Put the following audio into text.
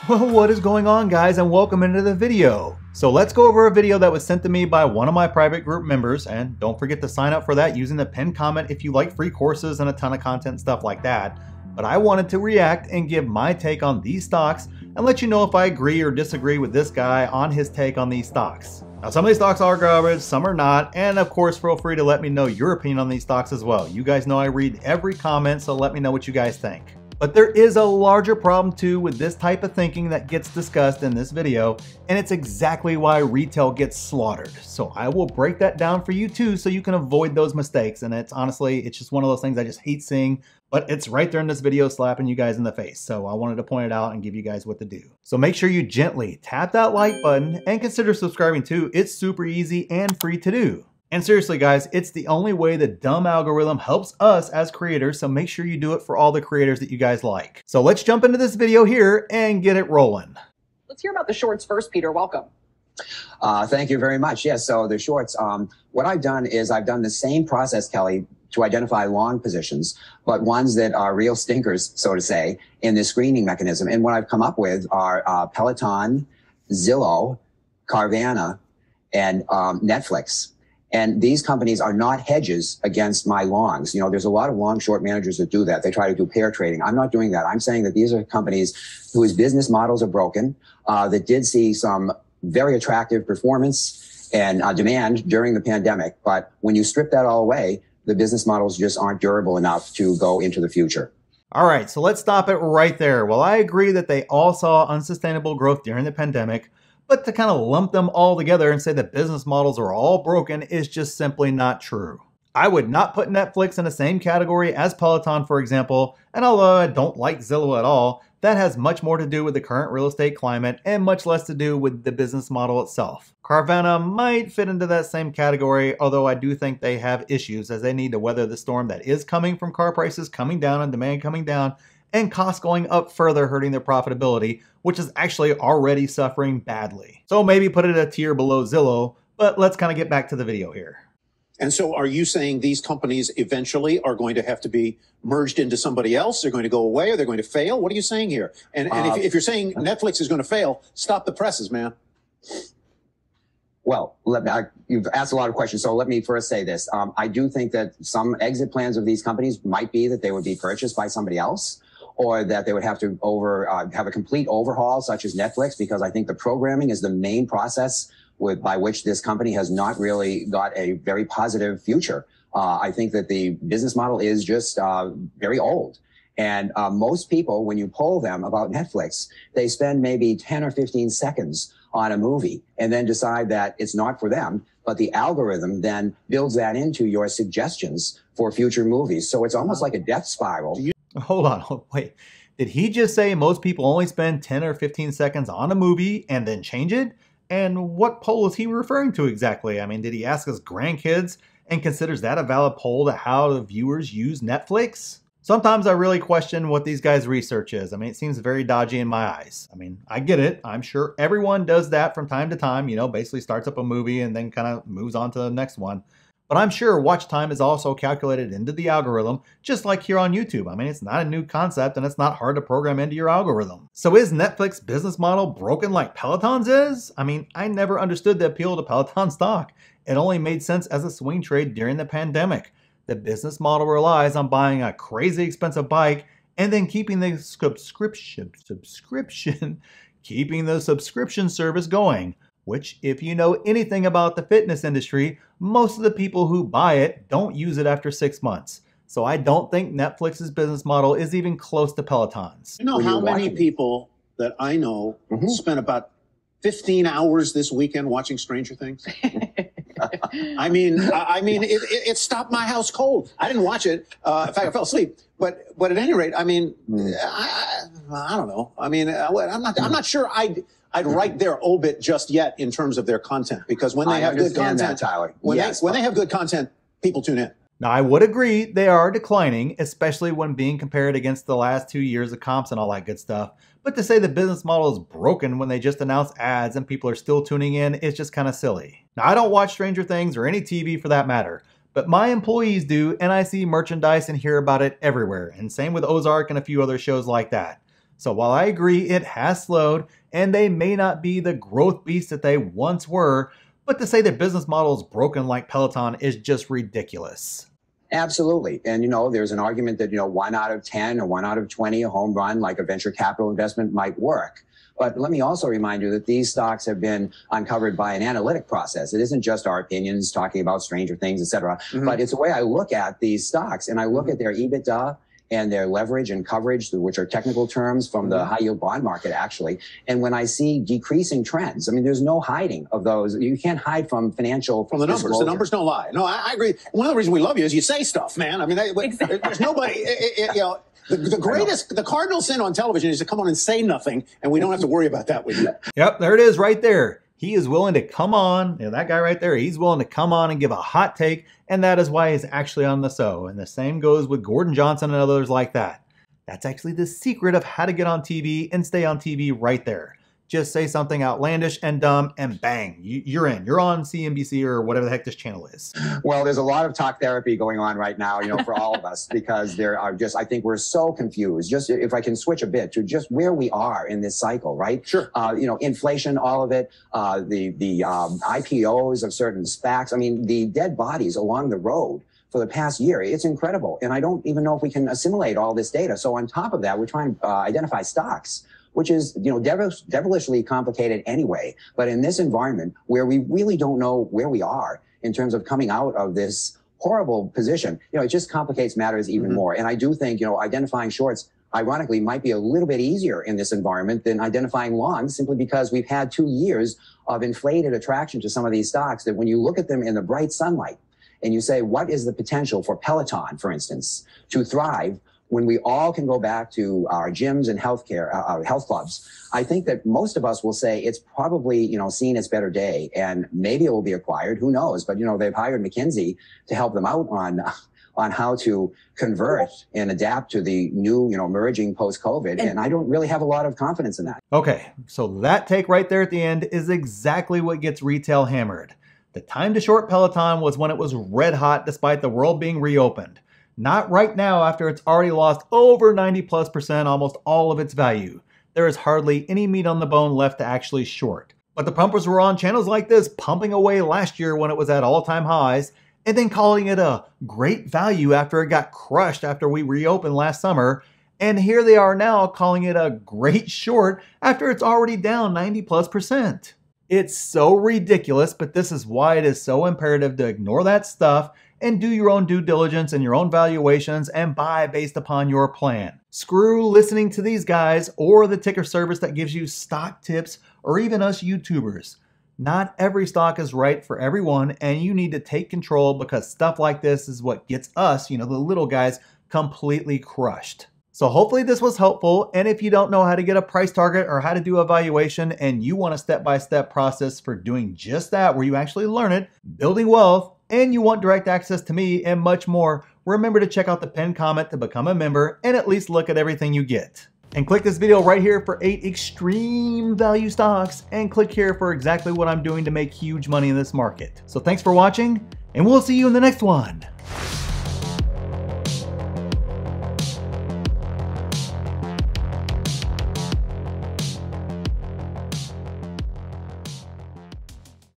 Well, what is going on, guys, and welcome into the video. So let's go over a video that was sent to me by one of my private group members, and don't forget to sign up for that using the pinned comment if you like free courses and a ton of content, stuff like that. But I wanted to react and give my take on these stocks and let you know if I agree or disagree with this guy on his take on these stocks. Now, some of these stocks are garbage, some are not, and of course feel free to let me know your opinion on these stocks as well. You guys know I read every comment, so let me know what you guys think. But there is a larger problem too with this type of thinking that gets discussed in this video, and it's exactly why retail gets slaughtered. So I will break that down for you too so you can avoid those mistakes. And it's just one of those things I just hate seeing, but it's right there in this video slapping you guys in the face. So I wanted to point it out and give you guys what to do. So make sure you gently tap that like button and consider subscribing too. It's super easy and free to do. And seriously, guys, it's the only way the dumb algorithm helps us as creators, so make sure you do it for all the creators that you guys like. So let's jump into this video here and get it rolling. Let's hear about the shorts first, Peter. Welcome. Thank you very much. Yes, so the shorts, what I've done is I've done the same process, Kelly, to identify long positions, but ones that are real stinkers, so to say, in the screening mechanism. And what I've come up with are Peloton, Zillow, Carvana, and Netflix. And these companies are not hedges against my longs. You know, there's a lot of long short managers that do that. They try to do pair trading. I'm not doing that. I'm saying that these are companies whose business models are broken, that did see some very attractive performance and demand during the pandemic. But when you strip that all away, the business models just aren't durable enough to go into the future. All right, so let's stop it right there. Well, I agree that they all saw unsustainable growth during the pandemic, but to kind of lump them all together and say that business models are all broken is just simply not true. I would not put Netflix in the same category as Peloton, for example, and although I don't like Zillow at all, that has much more to do with the current real estate climate and much less to do with the business model itself. Carvana might fit into that same category, although I do think they have issues as they need to weather the storm that is coming from car prices coming down and demand coming down, and costs going up further, hurting their profitability, which is actually already suffering badly. So maybe put it a tier below Zillow, but let's kind of get back to the video here. And so are you saying these companies eventually are going to have to be merged into somebody else? They're going to go away? Or they're going to fail? What are you saying here? And if you're saying Netflix is going to fail, stop the presses, man. Well, you've asked a lot of questions, so let me first say this. I do think that some exit plans of these companies might be that they would be purchased by somebody else, or that they would have to have a complete overhaul, such as Netflix, because I think the programming is the main process by which this company has not really got a very positive future. I think that the business model is just very old. And most people, when you poll them about Netflix, they spend maybe 10 or 15 seconds on a movie and then decide that it's not for them. But the algorithm then builds that into your suggestions for future movies. So it's almost like a death spiral. Hold on, wait. Did he just say most people only spend 10 or 15 seconds on a movie and then change it? And what poll is he referring to exactly? I mean, did he ask his grandkids and considers that a valid poll to how the viewers use Netflix? Sometimes I really question what these guys' research is. I mean, it seems very dodgy in my eyes. I mean, I get it. I'm sure everyone does that from time to time, you know, basically starts up a movie and then kind of moves on to the next one. But I'm sure watch time is also calculated into the algorithm, just like here on YouTube. I mean, it's not a new concept and it's not hard to program into your algorithm. So is Netflix business model broken like Peloton's is? I mean, I never understood the appeal to Peloton stock. It only made sense as a swing trade during the pandemic. The business model relies on buying a crazy expensive bike and then keeping the keeping the subscription service going. Which, if you know anything about the fitness industry, most of the people who buy it don't use it after 6 months. So I don't think Netflix's business model is even close to Peloton's. You know how many people that I know spent about 15 hours this weekend watching Stranger Things? I mean, it stopped my house cold. I didn't watch it. In fact, I fell asleep. But at any rate, I mean, I don't know. I mean, I'm not sure I'd write their obit just yet in terms of their content, because when they have good content, when they have good content, people tune in. Now, I would agree they are declining, especially when being compared against the last 2 years of comps and all that good stuff. But to say the business model is broken when they just announced ads and people are still tuning in is just kind of silly. Now, I don't watch Stranger Things or any TV for that matter, but my employees do, and I see merchandise and hear about it everywhere. And same with Ozark and a few other shows like that. So while I agree it has slowed and they may not be the growth beasts that they once were, but to say their business model is broken like Peloton is just ridiculous. Absolutely. And, there's an argument that, 1 out of 10 or 1 out of 20, a home run like a venture capital investment might work. But let me also remind you that these stocks have been uncovered by an analytic process. It isn't just our opinions talking about Stranger Things, et cetera. But it's the way I look at these stocks, and I look at their EBITDA and their leverage and coverage, which are technical terms from the high yield bond market, actually. And when I see decreasing trends, I mean, there's no hiding of those. You can't hide from financial. From the numbers. Disclosure. The numbers don't lie. No, I agree. One of the reasons we love you is you say stuff, man. I mean, there's nobody, the greatest, the cardinal sin on television is to come on and say nothing, and we don't have to worry about that with you. Yep, there it is right there. He is willing to come on, that guy right there, he's willing to come on and give a hot take, and that is why he's actually on the show. And the same goes with Gordon Johnson and others like that. That's actually the secret of how to get on TV and stay on TV right there. Just say something outlandish and dumb, and bang, you're in. You're on CNBC or whatever the heck this channel is. Well, there's a lot of talk therapy going on right now, for all of us, because there are I think we're so confused. Just if I can switch a bit to just where we are in this cycle, right? Sure. Inflation, all of it, the IPOs of certain SPACs. I mean, the dead bodies along the road for the past year, it's incredible. And I don't even know if we can assimilate all this data. So on top of that, we're trying to identify stocks, which is, devilishly complicated anyway. But in this environment where we really don't know where we are in terms of coming out of this horrible position, it just complicates matters even more. And I do think, identifying shorts, ironically, might be a little bit easier in this environment than identifying longs, simply because we've had 2 years of inflated attraction to some of these stocks that when you look at them in the bright sunlight and you say, what is the potential for Peloton, for instance, to thrive when we all can go back to our gyms and healthcare, health clubs? I think that most of us will say it's probably, seen its better day, and maybe it will be acquired. Who knows? But, they've hired McKinsey to help them out on how to convert and adapt to the new, emerging post-COVID. And I don't really have a lot of confidence in that. Okay, so that take right there at the end is exactly what gets retail hammered. The time to short Peloton was when it was red hot despite the world being reopened. Not right now after it's already lost over 90+%, almost all of its value. There is hardly any meat on the bone left to actually short. But the pumpers were on channels like this pumping away last year when it was at all-time highs, and then calling it a great value after it got crushed after we reopened last summer. And here they are now calling it a great short after it's already down 90+%. It's so ridiculous, but this is why it is so imperative to ignore that stuff and do your own due diligence and your own valuations and buy based upon your plan. Screw listening to these guys or the ticker service that gives you stock tips or even us YouTubers. Not every stock is right for everyone, and you need to take control because stuff like this is what gets us, the little guys, completely crushed. So hopefully this was helpful, and if you don't know how to get a price target or how to do a valuation and you want a step-by-step process for doing just that where you actually learn it, building wealth, and you want direct access to me and much more, remember to check out the pinned comment to become a member and at least look at everything you get. And click this video right here for 8 extreme value stocks, and click here for exactly what I'm doing to make huge money in this market. So thanks for watching, and we'll see you in the next one.